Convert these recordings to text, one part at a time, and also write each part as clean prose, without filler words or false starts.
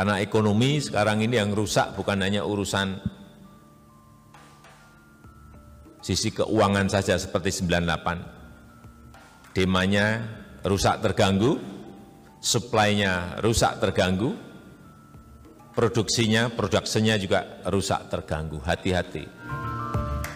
Karena ekonomi sekarang ini yang rusak bukan hanya urusan sisi keuangan saja seperti 98. Demandnya rusak terganggu, supply-nya rusak terganggu, produksinya juga rusak terganggu. Hati-hati.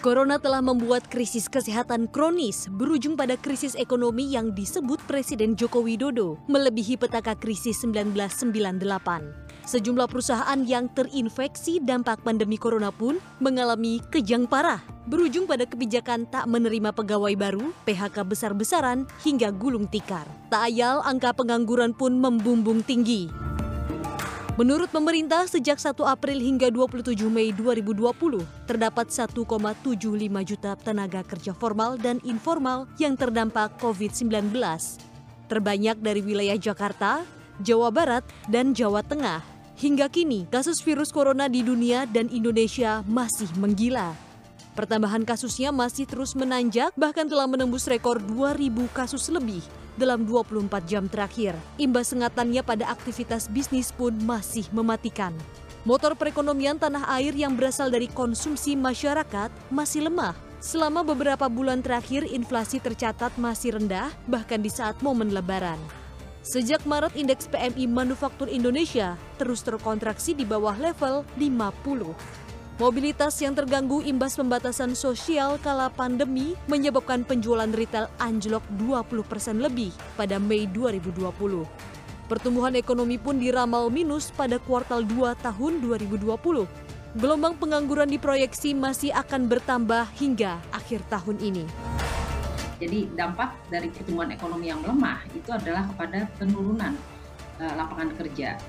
Corona telah membuat krisis kesehatan kronis berujung pada krisis ekonomi yang disebut Presiden Joko Widodo melebihi petaka krisis 1998. Sejumlah perusahaan yang terinfeksi dampak pandemi corona pun mengalami kejang parah, berujung pada kebijakan tak menerima pegawai baru, PHK besar-besaran, hingga gulung tikar. Tak ayal, angka pengangguran pun membumbung tinggi. Menurut pemerintah, sejak 1 April hingga 27 Mei 2020, terdapat 1,75 juta tenaga kerja formal dan informal yang terdampak COVID-19. Terbanyak dari wilayah Jakarta, Jawa Barat, dan Jawa Tengah. Hingga kini, kasus virus corona di dunia dan Indonesia masih menggila. Pertambahan kasusnya masih terus menanjak, bahkan telah menembus rekor 2.000 kasus lebih dalam 24 jam terakhir. Imbas sengatannya pada aktivitas bisnis pun masih mematikan. Motor perekonomian tanah air yang berasal dari konsumsi masyarakat masih lemah. Selama beberapa bulan terakhir, inflasi tercatat masih rendah, bahkan di saat momen Lebaran. Sejak Maret, indeks PMI Manufaktur Indonesia terus terkontraksi di bawah level 50. Mobilitas yang terganggu imbas pembatasan sosial kala pandemi menyebabkan penjualan retail anjlok 20% lebih pada Mei 2020. Pertumbuhan ekonomi pun diramal minus pada kuartal 2 tahun 2020. Gelombang pengangguran diproyeksi masih akan bertambah hingga akhir tahun ini. Jadi dampak dari pertumbuhan ekonomi yang melemah itu adalah kepada penurunan lapangan kerja.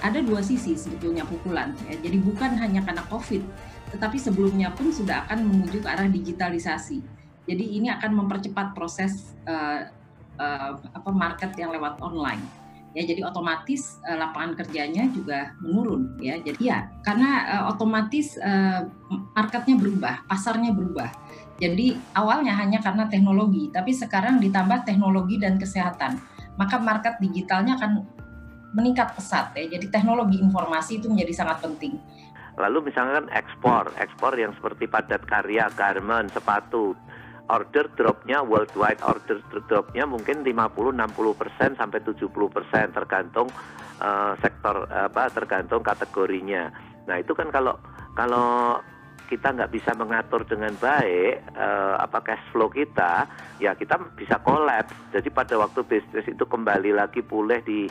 Ada dua sisi sebetulnya pukulan, ya. Jadi bukan hanya karena COVID, tetapi sebelumnya pun sudah akan menuju ke arah digitalisasi. Jadi ini akan mempercepat proses market yang lewat online. Ya, jadi otomatis lapangan kerjanya juga menurun. Ya, jadi ya karena otomatis marketnya berubah, pasarnya berubah. Jadi awalnya hanya karena teknologi, tapi sekarang ditambah teknologi dan kesehatan, maka market digitalnya akan meningkat pesat ya. Jadi teknologi informasi itu menjadi sangat penting. Lalu misalkan ekspor yang seperti padat karya, garment, sepatu, order drop-nya worldwide order drop-nya mungkin 50-60% sampai 70% tergantung sektor tergantung kategorinya. Nah, itu kan kalau kita nggak bisa mengatur dengan baik cash flow kita, ya kita bisa kolaps. Jadi pada waktu bisnis itu kembali lagi pulih di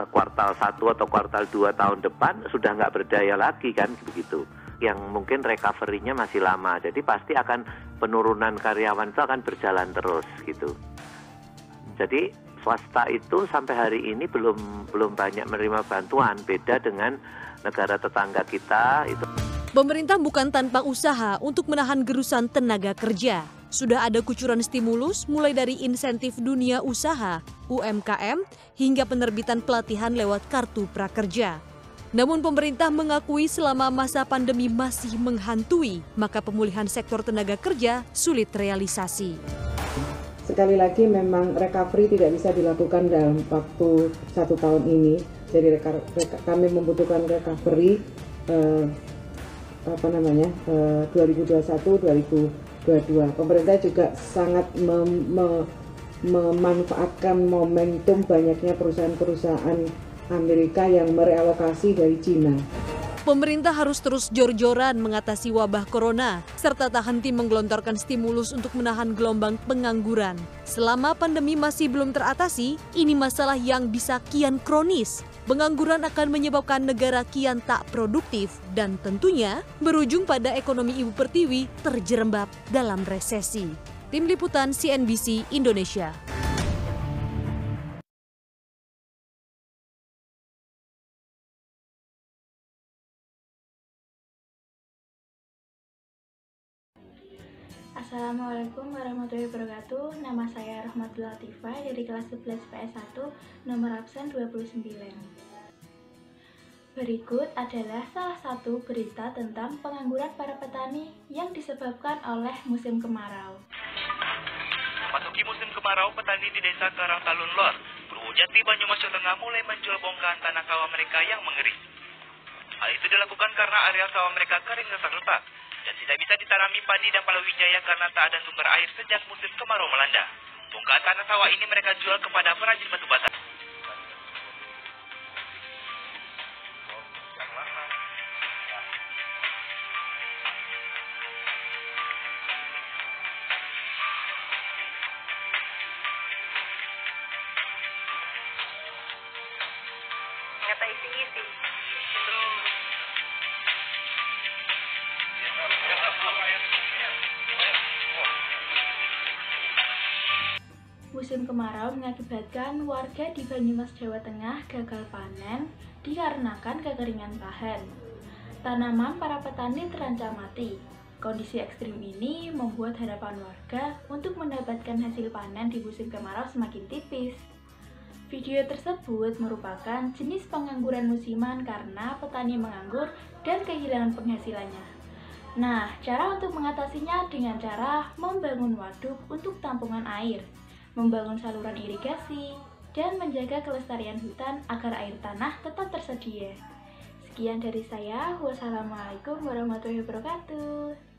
kuartal 1 atau kuartal 2 tahun depan sudah nggak berdaya lagi kan begitu. Yang mungkin recovery-nya masih lama. Jadi pasti akan penurunan karyawan itu akan berjalan terus gitu. Jadi swasta itu sampai hari ini belum banyak menerima bantuan, beda dengan negara tetangga kita itu. Pemerintah bukan tanpa usaha untuk menahan gerusan tenaga kerja. Sudah ada kucuran stimulus mulai dari insentif dunia usaha, UMKM, hingga penerbitan pelatihan lewat kartu prakerja. Namun pemerintah mengakui selama masa pandemi masih menghantui, maka pemulihan sektor tenaga kerja sulit realisasi. Sekali lagi memang recovery tidak bisa dilakukan dalam waktu 1 tahun ini. Jadi kami membutuhkan recovery 2021-2022. Pemerintah juga sangat memanfaatkan momentum banyaknya perusahaan-perusahaan Amerika yang merealokasi dari Cina. Pemerintah harus terus jor-joran mengatasi wabah corona, serta tak henti menggelontorkan stimulus untuk menahan gelombang pengangguran. Selama pandemi masih belum teratasi, ini masalah yang bisa kian kronis. Pengangguran akan menyebabkan negara kian tak produktif dan tentunya berujung pada ekonomi Ibu Pertiwi terjerembab dalam resesi. Tim Liputan CNBC Indonesia. Assalamualaikum warahmatullahi wabarakatuh. Nama saya Rahmatul Latifah dari kelas 11 PS1, nomor absen 29. Berikut adalah salah satu berita tentang pengangguran para petani yang disebabkan oleh musim kemarau. Masuki musim kemarau, petani di desa Karangtalun Lor Jati Banyumas Jawa Tengah mulai menjual bongkahan tanah sawah mereka yang mengering. Hal itu dilakukan karena areal sawah mereka kering retak-retak dan tidak bisa ditanami padi dan palawija karena tak ada sumber air sejak musim kemarau melanda. Bongkahan tanah sawah ini mereka jual kepada perajin batu bata. Kata isi-isi. Musim kemarau mengakibatkan warga di Banyumas, Jawa Tengah gagal panen dikarenakan kekeringan lahan. Tanaman para petani terancam mati. Kondisi ekstrim ini membuat harapan warga untuk mendapatkan hasil panen di musim kemarau semakin tipis. Video tersebut merupakan jenis pengangguran musiman karena petani menganggur dan kehilangan penghasilannya. Nah, cara untuk mengatasinya dengan cara membangun waduk untuk tampungan air, membangun saluran irigasi, dan menjaga kelestarian hutan agar air tanah tetap tersedia. Sekian dari saya. Wassalamualaikum warahmatullahi wabarakatuh.